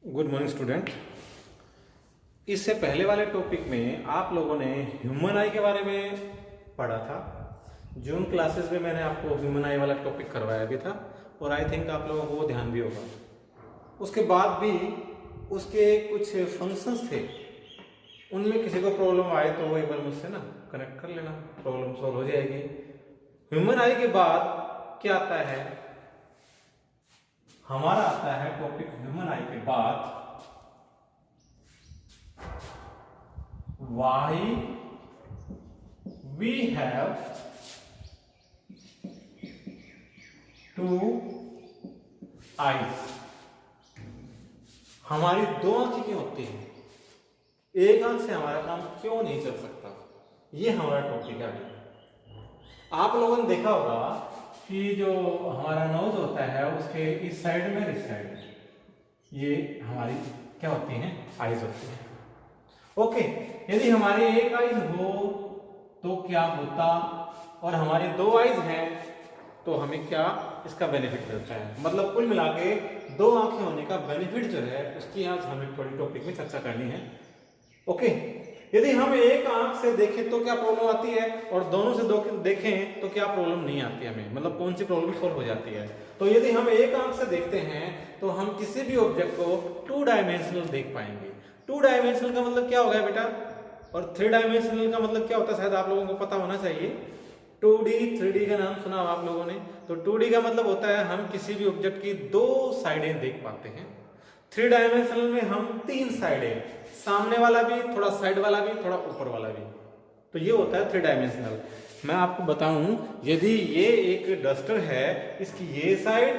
Good morning student. इससे पहले वाले टॉपिक में आप लोगों ने ह्यूमन आई के बारे में पढ़ा था। जून क्लासेस में मैंने आपको ह्यूमन आई वाला टॉपिक करवाया भी था और आई थिंक आप लोगों को वो ध्यान भी होगा। उसके बाद भी उसके कुछ फंक्शंस थे, उनमें किसी को प्रॉब्लम आए तो वो एक बार मुझसे ना कनेक्ट कर लेना, प्रॉब्लम सॉल्व हो जाएगी। ह्यूमन आई के बाद क्या आता है, हमारा आता है टॉपिक ह्यूमन आई के बाद why we have two eyes। हमारी दो आंखें क्यों होती हैं, एक आंख से हमारा काम क्यों नहीं चल सकता, ये हमारा टॉपिक है। आप लोगों ने देखा होगा कि जो हमारा नोज होता है उसके इस साइड में इस साइड ये हमारी क्या होती हैं, आईज होती हैं। ओके, यदि हमारी एक आईज हो तो क्या होता, और हमारी दो आईज हैं तो हमें क्या इसका बेनिफिट मिलता है। मतलब कुल मिला के दो आंखें होने का बेनिफिट जो है उसकी आज हमें थोड़ी टॉपिक में चर्चा करनी है। ओके, यदि हम एक आंख से देखें तो क्या प्रॉब्लम आती है और दोनों से देखें तो क्या प्रॉब्लम नहीं आती हमें, मतलब कौन सी प्रॉब्लम सॉल्व हो जाती है। तो यदि हम एक आंख से देखते हैं तो हम किसी भी ऑब्जेक्ट को टू डायमेंशनल देख पाएंगे। टू डायमेंशनल का मतलब क्या होगा बेटा, और थ्री डायमेंशनल का मतलब क्या होता है, शायद आप लोगों को पता होना चाहिए। 2D 3D का नाम सुना हो आप लोगों ने। तो 2D का मतलब होता है हम किसी भी ऑब्जेक्ट की दो साइडें देख पाते हैं। थ्री डायमेंशनल में हम तीन साइडें, सामने वाला भी, थोड़ा साइड वाला भी, थोड़ा ऊपर वाला भी, तो ये होता है थ्री डायमेंशनल। मैं आपको बताऊं, यदि ये एक डस्टर है, इसकी ये साइड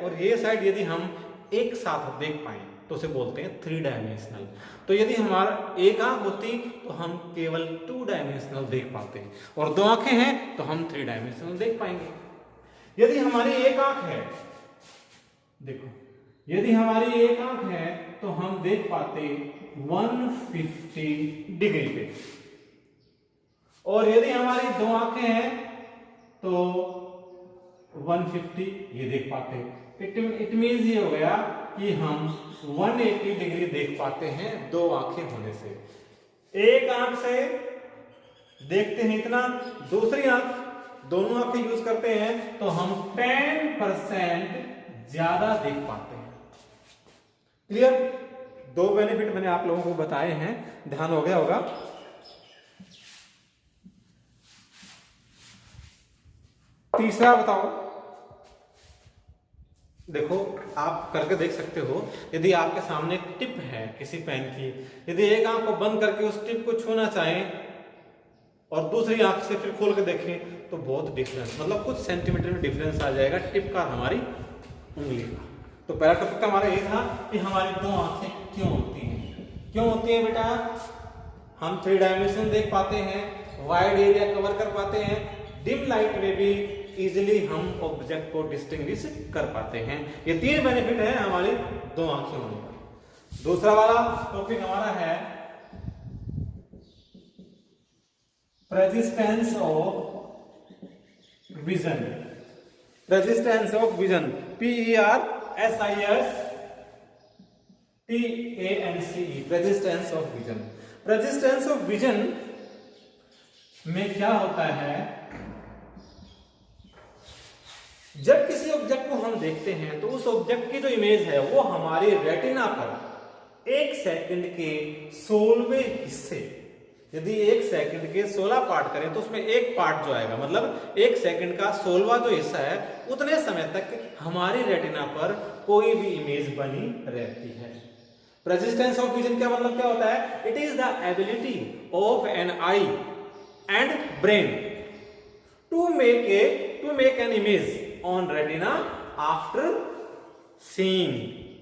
और ये साइड यदि हम एक साथ देख पाए तो उसे बोलते हैं थ्री डायमेंशनल। तो यदि हमारा एक आंख होती तो हम केवल टू डायमेंशनल देख पाते हैं, और दो आंखें हैं तो हम थ्री डायमेंशनल देख पाएंगे। यदि हमारी एक आंख है, देखो, यदि हमारी एक आंख है तो हम देख पाते 150 डिग्री पे, और यदि हमारी दो आंखें हैं तो 150 ये देख पाते। इट मीन्स ये हो गया कि हम 180 डिग्री देख पाते हैं दो आंखें होने से। एक आंख से देखते हैं इतना, दूसरी आंख, दोनों आंखें यूज करते हैं तो हम 10% ज्यादा देख पाते हैं। क्लियर? दो बेनिफिट मैंने आप लोगों को बताए हैं, ध्यान हो गया होगा। तीसरा बताओ, देखो आप करके देख सकते हो। यदि आपके सामने एक टिप है किसी पेन की, यदि एक आंख को बंद करके उस टिप को छूना चाहें और दूसरी आंख से फिर खोल के देखें तो बहुत डिफरेंस, मतलब कुछ सेंटीमीटर में डिफरेंस आ जाएगा टिप का, हमारी उंगली का। तो पहला टॉपिक हमारा ये था कि हमारी दो आंखें क्यों होती हैं। क्यों होती है बेटा, हम थ्री डायमेंशन देख पाते हैं, वाइड एरिया कवर कर पाते हैं, डिम लाइट में भी इजिली हम ऑब्जेक्ट को डिस्टिंग्विश कर पाते हैं। ये तीन बेनिफिट है हमारी दो आंखें होने का। दूसरा वाला टॉपिक हमारा है persistence of vision. Resistance of vision, PERSISTANCE, resistance of vision. Resistance of vision में क्या होता है, जब किसी ऑब्जेक्ट को हम देखते हैं तो उस ऑब्जेक्ट की जो इमेज है वो हमारे रेटिना पर एक सेकंड के 16वें हिस्से, यदि एक सेकंड के 16 पार्ट करें तो उसमें एक पार्ट जो आएगा, मतलब एक सेकंड का 16वां जो हिस्सा है, उतने समय तक हमारी रेटिना पर कोई भी इमेज बनी रहती है। रेजिस्टेंस ऑफ विजन का मतलब क्या होता है, it is the ability of an eye and brain to make an image on retina after seeing.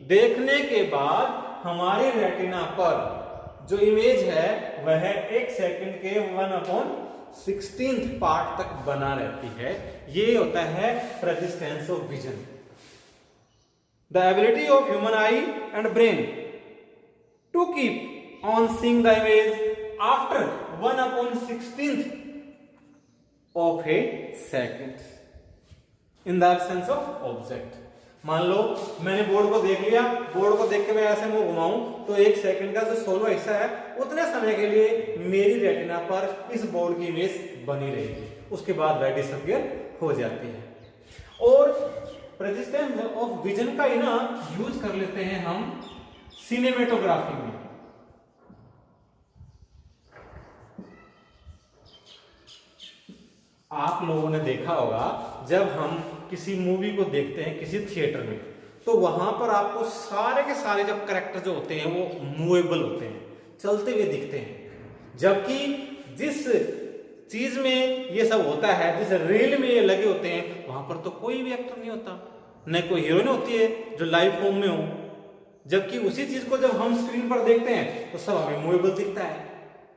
देखने के बाद हमारी रेटिना पर जो इमेज है वह एक सेकंड के 1/16 पार्ट तक बना रहती है। ये होता है persistence of vision. The ability of human eye and brain to keep on seeing the image after 1/16 of a second in the absence of object. मान लो मैंने बोर्ड को देख लिया, बोर्ड को देख के मैं ऐसे मुंह घुमाऊं तो 1 सेकंड का जो सोलो हिस्सा है उतने समय के लिए मेरी रेटिना पर इस बोर्ड की इमेज बनी रहेगी, उसके बाद वह डिसअपीयर हो जाती है। और रेजिस्टेंस ऑफ विजन का ही ना यूज कर लेते हैं हम सिनेमेटोग्राफी में। आप लोगों ने देखा होगा जब हम किसी मूवी को देखते हैं किसी थिएटर में, तो वहां पर आपको सारे के सारे जो कैरेक्टर जो होते हैं वो मूवेबल होते हैं, चलते हुए दिखते हैं। जबकि जिस चीज में ये सब होता है, जिस रील में ये लगे होते हैं, वहां पर तो कोई भी एक्टर नहीं होता, न कोई हीरोइन होती है जो लाइव फॉर्म में हो। जबकि उसी चीज को जब हम स्क्रीन पर देखते हैं तो सब हमें मूवेबल दिखता है।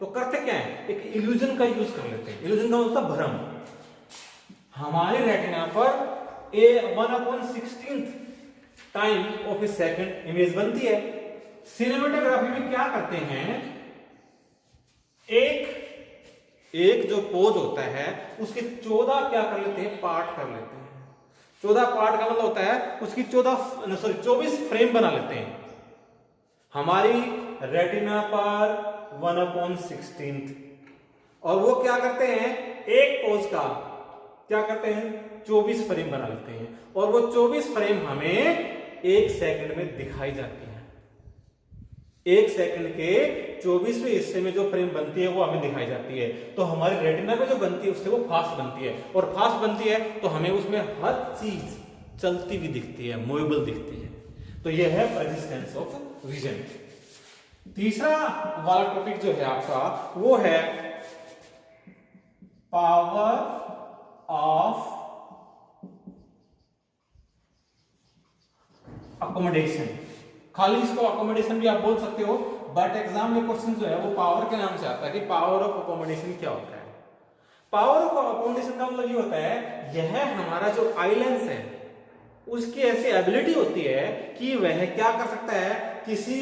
तो करते क्या है, एक इल्यूजन का यूज कर लेते हैं। इल्यूजन का मतलब भ्रम। हमारे रेटिना पर 1/16 time of a second image बनती है। सिनेमेटोग्राफी में क्या करते हैं, एक जो पोज होता है उसके 14 क्या कर लेते हैं, पार्ट कर लेते हैं। 14 पार्ट का मतलब होता है उसकी 24 फ्रेम बना लेते हैं। हमारी रेटिना पर 1/16 और वो क्या करते हैं, एक पोज का क्या करते हैं, 24 फ्रेम बना लेते हैं। और वो 24 फ्रेम हमें 1 सेकंड में दिखाई जाती है। 1 सेकंड के 24वें हिस्से में जो फ्रेम बनती है वो हमें दिखाई जाती है। तो हमारी रेटिना में जो बनती है उससे वो फास्ट बनती है, और फास्ट बनती है तो हमें उसमें हर चीज चलती हुई दिखती है, मूवेबल दिखती है। तो यह है रेजिस्टेंस ऑफ विजन। तीसरा वाला टॉपिक जो है आपका वो है पावर ऑफ अकोमोडेशन। खाली इसको अकोमोडेशन भी आप बोल सकते हो, बट एग्जाम में क्वेश्चन जो है वो पावर के नाम से आता है कि पावर ऑफ अकोमोडेशन क्या होता है। पावर ऑफ अकोमोडेशन का मतलब ये होता है, यह हमारा जो आई लेंस है उसकी ऐसी एबिलिटी होती है कि वह क्या कर सकता है, किसी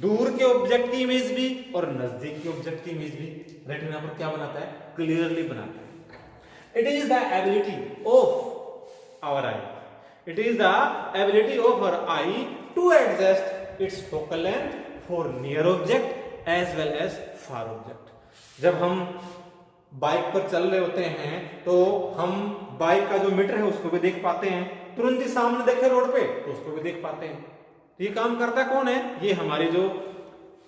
दूर के ऑब्जेक्ट की इमेज भी और नजदीक के ऑब्जेक्ट की इमेज भी रेटिना पर क्या बनाता है, क्लियरली बनाता है। It is the ability of our eye, it is the ability of our eye to adjust its focal length for near object as well as far object. जब हम बाइक पर चल रहे होते हैं तो हम बाइक का जो मीटर है उसको भी देख पाते हैं, तुरंत ही सामने देखे रोड पे तो उसको भी देख पाते हैं। तो ये काम करता कौन है, ये हमारी जो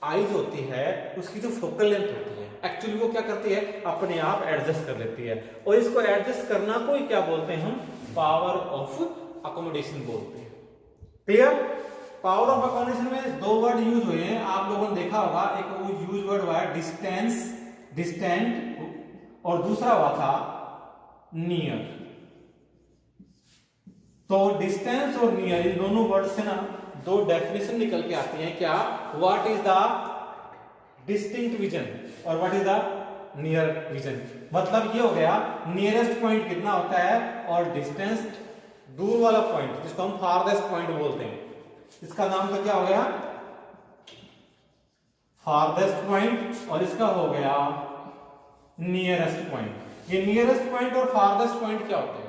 आईज होती है उसकी जो फोकल लेंथ होती है, एक्चुअली वो क्या करती है, अपने आप एडजस्ट कर लेती है। और इसको एडजस्ट करना को ही क्या बोलते हैं, हम पावर ऑफ अकोमोडेशन बोलते हैं। क्लियर। पावर ऑफ अकोमोडेशन में 2 वर्ड यूज हुए हैं, आप लोगों ने देखा होगा। एक वो यूज वर्ड हुआ है डिस्टेंस, डिस्टेंट, और दूसरा हुआ था नियर। तो डिस्टेंस और नियर इन दोनों वर्ड से ना 2 डेफिनेशन निकल के आती हैं। क्या, what is the distinct vision और what is the near vision. मतलब ये हो गया नियरेस्ट पॉइंट कितना होता है और डिस्टेंस दूर वाला पॉइंट जिसको हम फारदेस्ट पॉइंट बोलते हैं, इसका नाम तो क्या हो गया, फारदेस्ट पॉइंट, और इसका हो गया नियरेस्ट पॉइंट। ये नियरेस्ट पॉइंट और फारदेस्ट पॉइंट क्या होते हैं,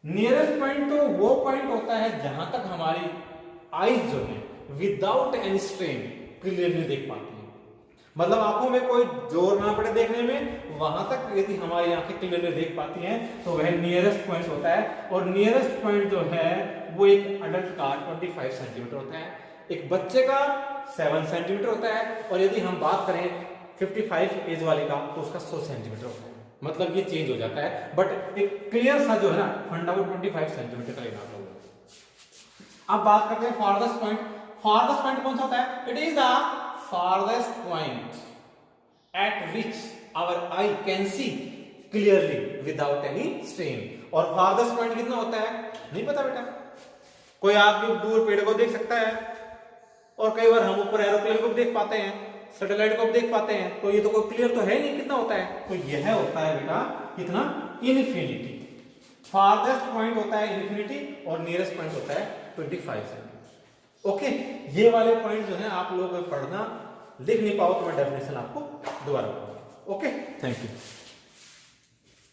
नियरेस्ट पॉइंट तो वो पॉइंट होता है जहां तक हमारी आईज जो है विदाउट एनी स्ट्रेन क्लियरली देख पाती है। मतलब आंखों में कोई जोर ना पड़े देखने में, वहां तक यदि हमारी आंखें क्लियरली देख पाती हैं तो वह नियरेस्ट पॉइंट होता है। और नियरेस्ट पॉइंट जो है वो एक अडल्ट का 25 सेंटीमीटर होता है, एक बच्चे का 7 सेंटीमीटर होता है, और यदि हम बात करें 55 एज वाले का तो उसका 100 सेंटीमीटर होता है। मतलब ये चेंज हो जाता है, बट एक क्लियर सा जो है ना फंडा वो 25 सेंटीमीटर का लेना होगा। अब बात करते हैं फारदेस्ट पॉइंट। फारदेस्ट पॉइंट कौन सा होता है, it is the farthest point at which our eye can see clearly without any strain। और farthest point कितना होता है नहीं पता बेटा। कोई आदमी दूर पेड़ को देख सकता है, और कई बार हम ऊपर एरोप्लेन को भी देख पाते हैं, सैटेलाइट को भी देख पाते हैं, तो ये तो कोई क्लियर तो है नहीं कितना होता है। तो यह होता है बेटा कितना, इनफिनिटी। फारदेस्ट पॉइंट होता है इनफिनिटी और नियरेस्ट पॉइंट होता है 25 सेंटीमीटर। ओके, ये वाले पॉइंट जो है आप लोग पढ़ना, लिख नहीं पाओ तो मैं डेफिनेशन आपको दोबारा बताऊंगा। Okay, thank you.